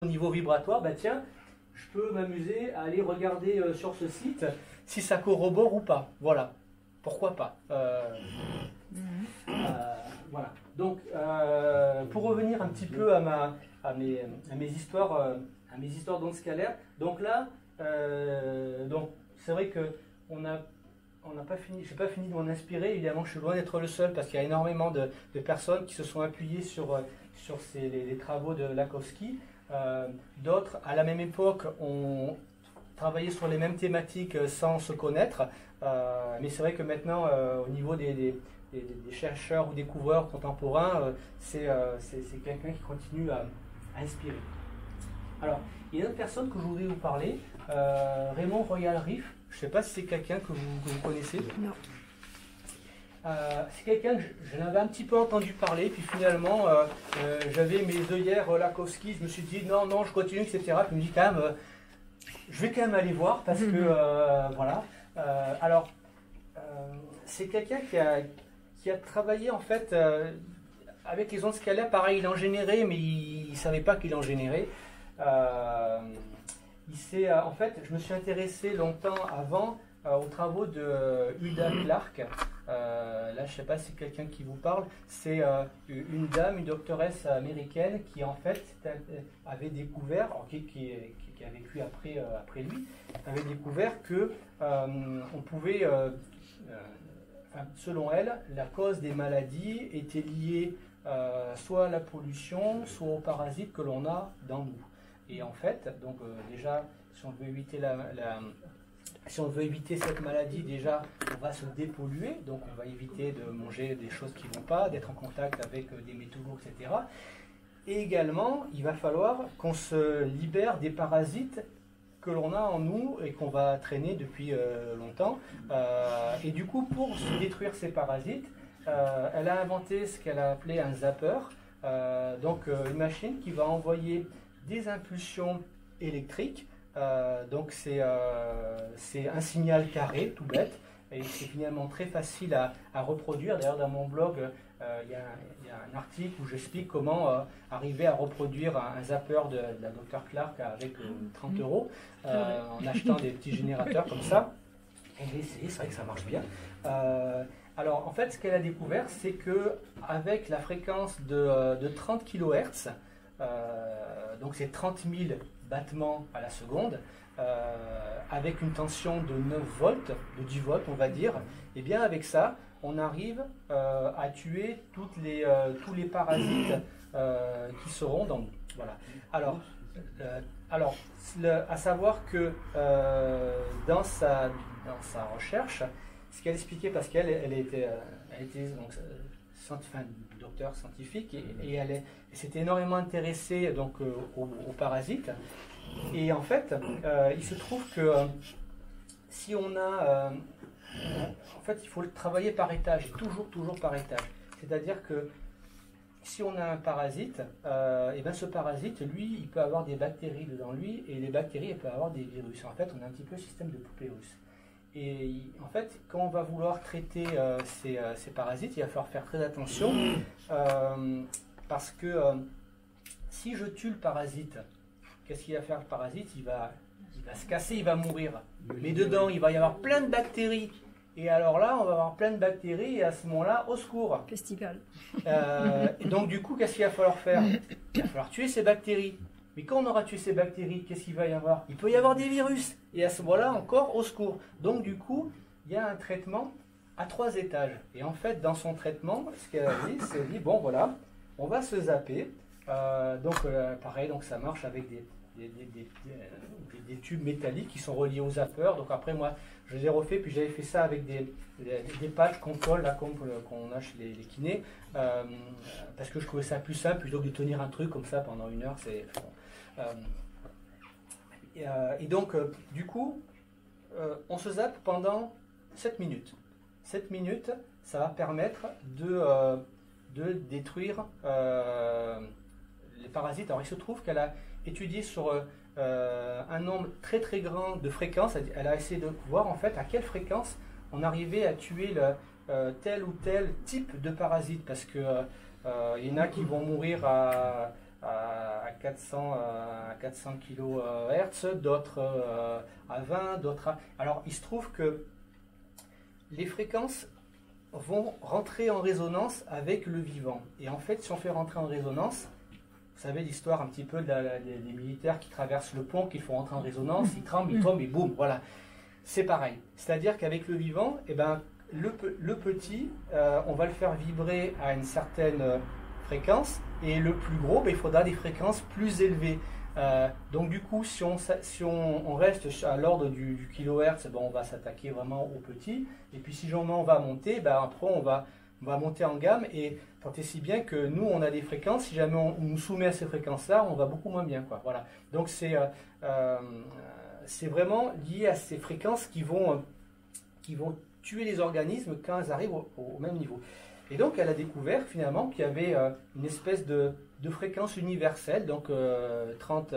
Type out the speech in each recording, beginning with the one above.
au niveau vibratoire, bah tiens, je peux m'amuser à aller regarder sur ce site si ça corrobore ou pas. Voilà, pourquoi pas. Voilà. Donc, pour revenir un petit peu à mes histoires d'ondes scalaires. Donc là, donc c'est vrai que on n'a pas fini. J'ai pas fini de m'en inspirer. Évidemment, je suis loin d'être le seul parce qu'il y a énormément de personnes qui se sont appuyées sur les travaux de Lakowski. D'autres, à la même époque, ont travaillé sur les mêmes thématiques sans se connaître. Mais c'est vrai que maintenant, au niveau des chercheurs ou découvreurs contemporains, c'est quelqu'un qui continue à inspirer. Alors, il y a une autre personne que je voudrais vous parler, Raymond Royal Riff. Je ne sais pas si c'est quelqu'un que vous connaissez. Non. C'est quelqu'un que j'en avais un petit peu entendu parler, puis finalement j'avais mes œillères Lakowski, je me suis dit non, je continue, etc. Puis je me dis quand même, je vais quand même aller voir parce que voilà. Alors, c'est quelqu'un qui a travaillé en fait avec les ondes scalaires. Pareil, il en générait, mais il ne savait pas qu'il en générait. En fait, je me suis intéressé longtemps avant aux travaux de Hulda Clark. Là, je ne sais pas si c'est quelqu'un qui vous parle. C'est une dame, une doctoresse américaine qui en fait avait découvert, qui a vécu après lui, avait découvert que on pouvait, selon elle, la cause des maladies était liée soit à la pollution, soit aux parasites que l'on a dans nous. Et en fait, donc déjà, si on veut éviter si on veut éviter cette maladie, déjà, on va se dépolluer, donc on va éviter de manger des choses qui ne vont pas, d'être en contact avec des métaux lourds, etc. Et également, il va falloir qu'on se libère des parasites que l'on a en nous et qu'on va traîner depuis longtemps. Et du coup, pour se détruire ces parasites, elle a inventé ce qu'elle a appelé un zapper, donc une machine qui va envoyer des impulsions électriques. Donc c'est un signal carré, tout bête, et c'est finalement très facile à reproduire. D'ailleurs, dans mon blog, il y a un article où j'explique comment arriver à reproduire un zapper de la Dr Clark avec 30 € en achetant des petits générateurs comme ça. On va essayer, c'est vrai que ça marche bien. Alors en fait, ce qu'elle a découvert, c'est que avec la fréquence de 30 kHz, donc c'est 30 000 battements à la seconde, avec une tension de 9 volts, de 10 volts on va dire, et bien avec ça, on arrive à tuer tous les parasites qui seront dans nous. Voilà. Alors, à savoir que dans sa recherche, ce qu'elle expliquait, parce qu'elle était donc, docteur scientifique, et elle s'était énormément intéressée donc aux parasites. Et en fait, il se trouve que si on a, en fait, il faut le travailler par étage, toujours par étage. C'est-à-dire que si on a un parasite, et ben ce parasite, lui, il peut avoir des bactéries dedans lui, et les bactéries, elles peuvent avoir des virus. En fait, on a un petit peu le système de poupée russe. Et en fait, quand on va vouloir traiter ces parasites, il va falloir faire très attention parce que si je tue le parasite, qu'est-ce qu'il va faire le parasite? Il va se casser, il va mourir. Mais dedans, il va y avoir plein de bactéries. Et alors là, on va avoir plein de bactéries et à ce moment-là, au secours. Festival. Et donc du coup, qu'est-ce qu'il va falloir faire? Il va falloir tuer ces bactéries. Mais quand on aura tué ces bactéries, qu'est-ce qu'il va y avoir? Il peut y avoir des virus. Et à ce moment-là, encore au secours. Donc du coup, il y a un traitement à 3 étages. Et en fait, dans son traitement, ce qu'elle a dit, c'est bon voilà, on va se zapper. Pareil, donc ça marche avec des tubes métalliques qui sont reliés au zapper. Donc après, moi, je les ai refait, puis j'avais fait ça avec des patchs qu'on colle, là, qu'on a chez les kinés, parce que je trouvais ça plus simple plutôt que de tenir un truc comme ça pendant 1 heure. Et donc, du coup, on se zappe pendant 7 minutes. 7 minutes, ça va permettre de détruire les parasites. Alors, il se trouve qu'elle a étudié sur un nombre très très grand de fréquences. Elle a essayé de voir en fait à quelle fréquence on arrivait à tuer tel ou tel type de parasite, parce que il y en a qui vont mourir à 400 kHz, d'autres à 20, d'autres à... Alors, il se trouve que les fréquences vont rentrer en résonance avec le vivant. Et en fait, si on fait rentrer en résonance, vous savez l'histoire un petit peu des militaires qui traversent le pont, qui font rentrer en résonance, ils tremblent, ils tombent et boum, voilà. C'est pareil. C'est-à-dire qu'avec le vivant, eh ben, le petit, on va le faire vibrer à une certaine fréquence, et le plus gros, ben, il faudra des fréquences plus élevées. Donc du coup, si on reste à l'ordre du kilohertz, ben, on va s'attaquer vraiment au petit. Et puis si on va monter, ben, après on va monter en gamme. Et tant et si bien que nous, on a des fréquences, si jamais on nous soumet à ces fréquences-là, on va beaucoup moins bien, quoi. Voilà. Donc c'est vraiment lié à ces fréquences qui vont tuer les organismes quand elles arrivent au même niveau. Et donc elle a découvert finalement qu'il y avait une espèce de fréquence universelle, donc 30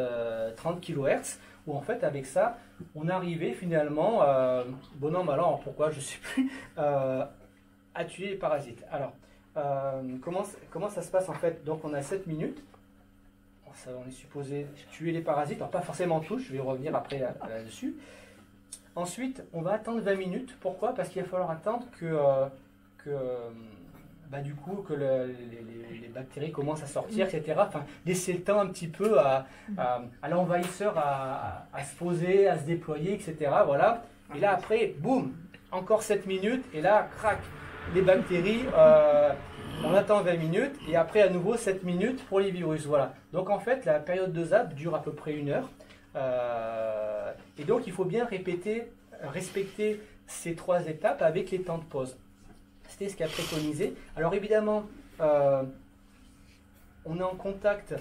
kHz, où en fait avec ça, on arrivait finalement, bon an, mal an, pourquoi je ne sais plus, à tuer les parasites. Alors, comment ça se passe en fait? Donc on a 7 minutes, on est supposé tuer les parasites, alors pas forcément tous, je vais revenir après là-dessus. Ensuite, on va attendre 20 minutes, pourquoi? Parce qu'il va falloir attendre du coup, que les bactéries commencent à sortir, etc. Enfin, laisser le temps un petit peu à l'envahisseur à se poser, à se déployer, etc. Voilà. Et là, après, boum, encore 7 minutes, et là, crac, les bactéries, on attend 20 minutes, et après, à nouveau, 7 minutes pour les virus. Voilà. Donc, en fait, la période de ZAP dure à peu près 1 heure. Et donc, il faut bien respecter ces 3 étapes avec les temps de pause. C'était ce qu'a préconisé. Alors évidemment, on est en contact,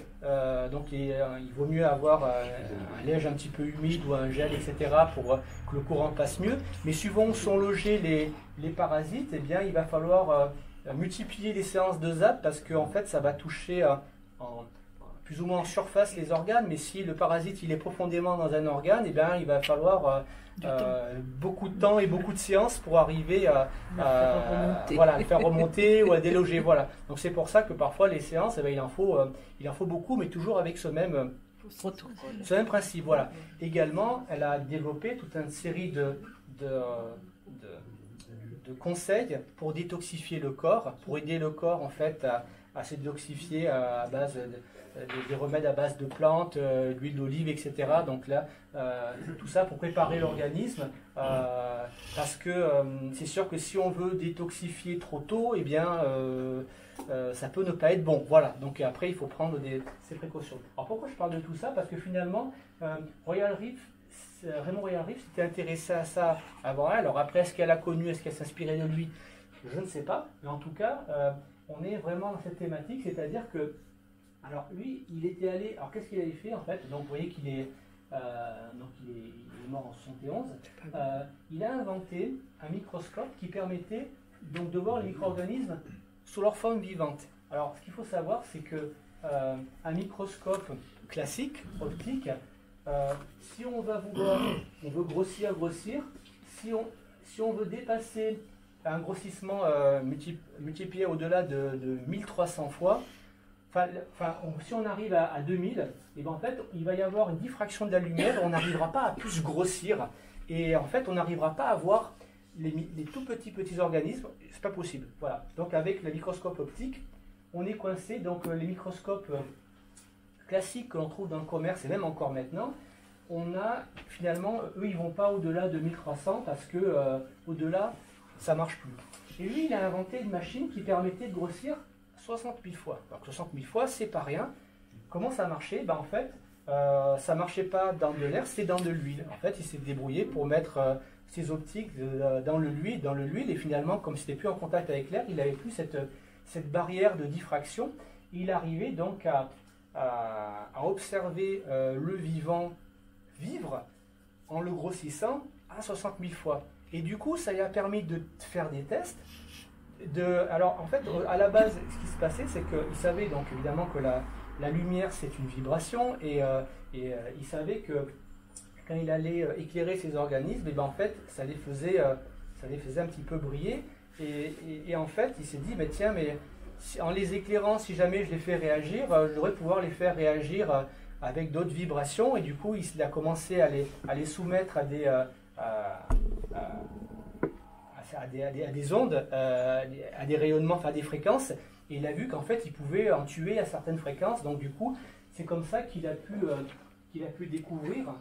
donc il vaut mieux avoir un liège un petit peu humide ou un gel, etc. pour que le courant passe mieux. Mais suivant où sont logés les parasites, eh bien, il va falloir multiplier les séances de ZAP parce qu'en fait, ça va toucher plus ou moins en surface les organes. Mais si le parasite il est profondément dans un organe, eh bien, il va falloir beaucoup de temps et beaucoup de séances pour arriver à le faire remonter ou à déloger. Voilà. Donc c'est pour ça que parfois les séances, il en faut beaucoup, mais toujours avec ce même principe. Voilà. Également, elle a développé toute une série de conseils pour détoxifier le corps, pour aider le corps en fait à se détoxifier à base des remèdes à base de plantes, l'huile d'olive, etc. Donc là, tout ça pour préparer l'organisme, parce que c'est sûr que si on veut détoxifier trop tôt, eh bien, ça peut ne pas être bon. Voilà, donc après, il faut prendre ces précautions. Alors pourquoi je parle de tout ça? Parce que finalement, Raymond Royal Riff s'était intéressé à ça avant elle. Alors après, est-ce qu'elle a connu, est-ce qu'elle s'inspirait de lui? Je ne sais pas, mais en tout cas, on est vraiment dans cette thématique, c'est-à-dire que alors lui, il était allé. Alors qu'est-ce qu'il avait fait en fait? Donc vous voyez qu'il est, il est mort en 71. Il a inventé un microscope qui permettait donc de voir les micro-organismes sous leur forme vivante. Alors ce qu'il faut savoir, c'est que un microscope classique, optique, si on va vouloir, on veut grossir, si on veut dépasser un grossissement multiplié au-delà de 1300 fois. Si on arrive à 2000, et ben en fait, il va y avoir une diffraction de la lumière, on n'arrivera pas à plus grossir, et en fait, on n'arrivera pas à voir les tout petits organismes, c'est pas possible. Voilà. Donc avec le microscope optique, on est coincé. Donc les microscopes classiques que l'on trouve dans le commerce, et même encore maintenant, on a finalement, eux, ils vont pas au-delà de 1300 parce que au-delà, ça marche plus. Et lui, il a inventé une machine qui permettait de grossir 60 000 fois. Donc 60 000 fois, c'est pas rien. Comment ça marchait? En fait, ça marchait pas dans de l'air, c'est dans de l'huile. En fait, il s'est débrouillé pour mettre ses optiques dans l'huile, et finalement, comme c'était plus en contact avec l'air, il n'avait plus cette barrière de diffraction. Il arrivait donc à observer le vivant vivre en le grossissant à 60 000 fois. Et du coup, ça lui a permis de faire des tests. Alors en fait, à la base, ce qui se passait, c'est qu'il savait donc évidemment que la lumière c'est une vibration, et il savait que quand il allait éclairer ces organismes, et ben en fait ça les faisait un petit peu briller, et en fait il s'est dit mais tiens, mais en les éclairant, si jamais je les fais réagir, je devrais pouvoir les faire réagir avec d'autres vibrations, et du coup il a commencé à les soumettre à des ondes, à des rayonnements, enfin à des fréquences, et il a vu qu'en fait il pouvait en tuer à certaines fréquences. Donc du coup c'est comme ça qu'il a pu découvrir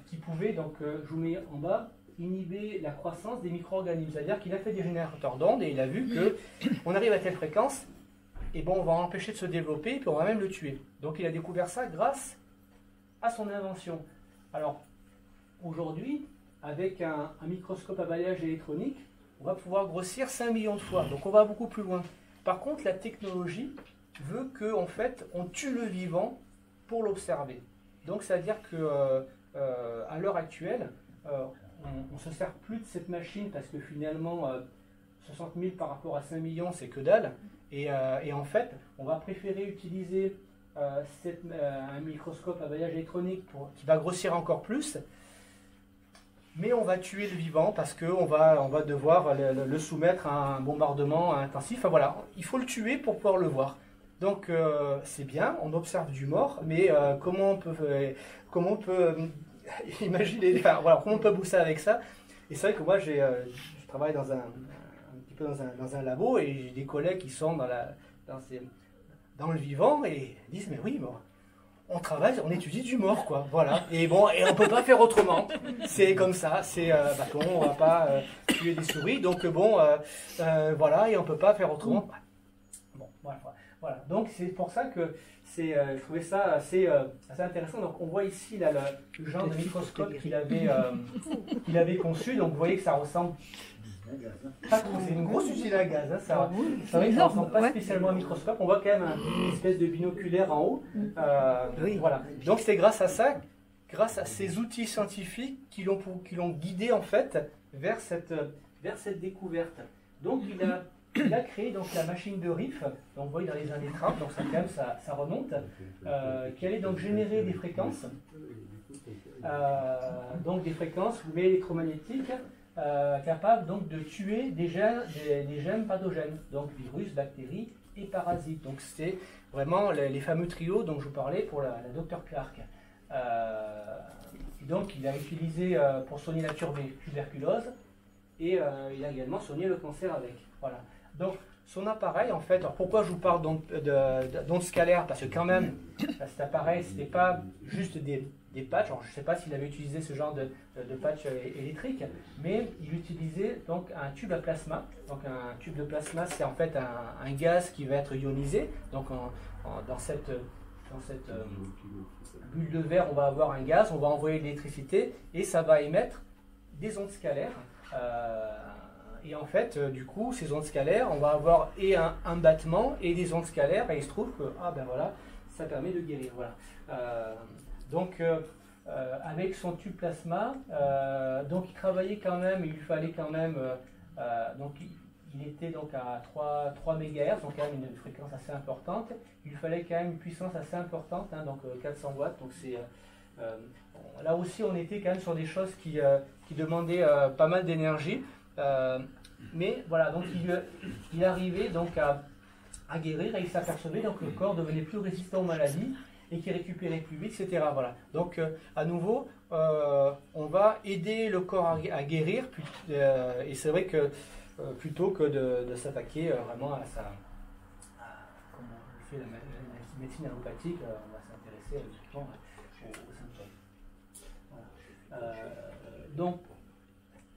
qu'il pouvait, donc je vous mets en bas, inhiber la croissance des micro-organismes. C'est-à-dire qu'il a fait des générateurs d'ondes et il a vu que on arrive à telle fréquence, et bon, on va empêcher de se développer, puis on va même le tuer. Donc il a découvert ça grâce à son invention. Alors aujourd'hui, avec un microscope à balayage électronique, on va pouvoir grossir 5 millions de fois. Donc on va beaucoup plus loin. Par contre, la technologie veut qu'en fait, on tue le vivant pour l'observer. Donc c'est-à-dire que à l'heure actuelle, on ne se sert plus de cette machine parce que finalement 60 000 par rapport à 5 millions c'est que dalle, et en fait on va préférer utiliser un microscope à balayage électronique qui va grossir encore plus, mais on va tuer le vivant parce qu'on va devoir le soumettre à un bombardement intensif. Enfin voilà, il faut le tuer pour pouvoir le voir. Donc c'est bien, on observe du mort, mais comment on peut imaginer, enfin, voilà, comment on peut bosser avec ça? Et c'est vrai que moi je travaille un petit peu dans un labo, et j'ai des collègues qui sont dans le vivant et disent mais oui, bon, on travaille, on étudie du mort, quoi, voilà. Et bon, et on peut pas faire autrement. C'est comme ça, c'est on va pas tuer des souris, donc bon, voilà, et on peut pas faire autrement. Bon, voilà. Donc c'est pour ça que je trouvais ça assez intéressant. Donc on voit ici là, le genre de microscope qu'il avait conçu. Donc vous voyez que ça ressemble pas trop. C'est une grosse usine à gaz. Hein, c'est vrai que ça ressemble pas spécialement à un microscope. On voit quand même une espèce de binoculaire en haut. Voilà. Donc c'est grâce à ça, grâce à ces outils scientifiques qui l'ont guidé en fait vers cette découverte. Donc il a créé donc la machine de Riff, donc vous voyez dans les années 30, donc ça, quand même, ça remonte, qui allait donc générer des fréquences, donc des fréquences électromagnétiques capables donc de tuer des gènes pathogènes, donc virus, bactéries et parasites. Donc c'est vraiment les fameux trios dont je vous parlais pour la Dr Clark. Donc il a utilisé pour soigner la tuberculose, et il a également soigné le cancer avec. Voilà. Donc, son appareil, en fait, alors pourquoi je vous parle d'ondes scalaires? Parce que quand même, cet appareil, ce n'était pas juste des patchs. Alors, je ne sais pas s'il avait utilisé ce genre de patch électrique, mais il utilisait donc un tube à plasma. Donc, un tube de plasma, c'est en fait un gaz qui va être ionisé. Donc, dans cette bulle de verre, on va avoir un gaz, on va envoyer de l'électricité, et ça va émettre des ondes scalaires. Et en fait, du coup, ces ondes scalaires, on va avoir et un battement et des ondes scalaires, et il se trouve que, voilà, ça permet de guérir. Voilà. Donc, avec son tube plasma, donc il travaillait quand même, il lui fallait quand même, donc il était donc à 3 MHz, donc quand même une fréquence assez importante. Il lui fallait quand même une puissance assez importante, hein, donc 400 watts. Donc c'est là aussi, on était quand même sur des choses qui demandaient pas mal d'énergie. Mais voilà, donc il arrivait donc à guérir, et il s'apercevait donc que le corps devenait plus résistant aux maladies et qu'il récupérait plus vite, etc. Voilà. Donc à nouveau, on va aider le corps à guérir, et c'est vrai que plutôt que de s'attaquer vraiment à comme on fait la médecine allopathique, on va s'intéresser aux symptômes. Voilà. Donc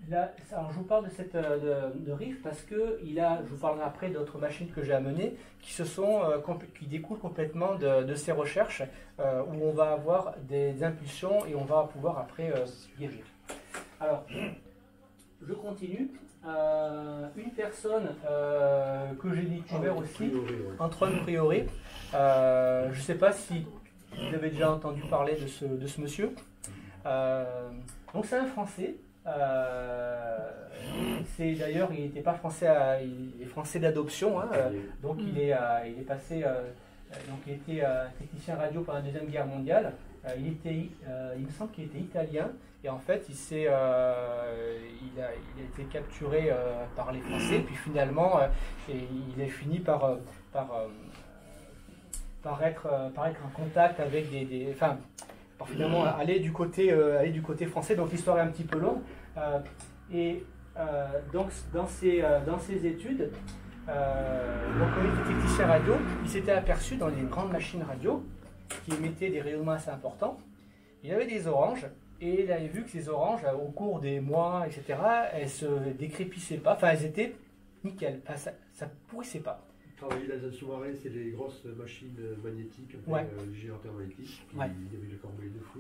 là, alors je vous parle de Riff parce que je vous parlerai après d'autres machines que j'ai amenées qui découlent complètement de ces recherches, où on va avoir des impulsions et on va pouvoir après guérir. Alors, je continue. Une personne que j'ai découvert aussi, Antoine Prioré. Je ne sais pas si vous avez déjà entendu parler de ce monsieur. Donc c'est un Français. C'est d'ailleurs, il n'était pas français, il est français d'adoption, hein, donc il est passé donc il était technicien radio pendant la Deuxième Guerre mondiale. Il me semble qu'il était italien. Et en fait, il a été capturé par les Français. Puis finalement, il a fini par être en contact avec enfin, finalement aller du côté français. Donc l'histoire est un petit peu longue. Donc dans ses études, donc quand il était technicien radio, il s'était aperçu dans les grandes machines radio qui émettaient des rayonnements assez importants. Il y avait des oranges et il avait vu que ces oranges, au cours des mois, etc., elles se décrépissaient pas. Enfin, elles étaient nickel. Enfin, ça pourrissait pas. Travailler dans un sous-marin, c'est des grosses machines magnétiques, ouais. Géanteurs magnétiques, ouais. Il y avait le corbeil de fou.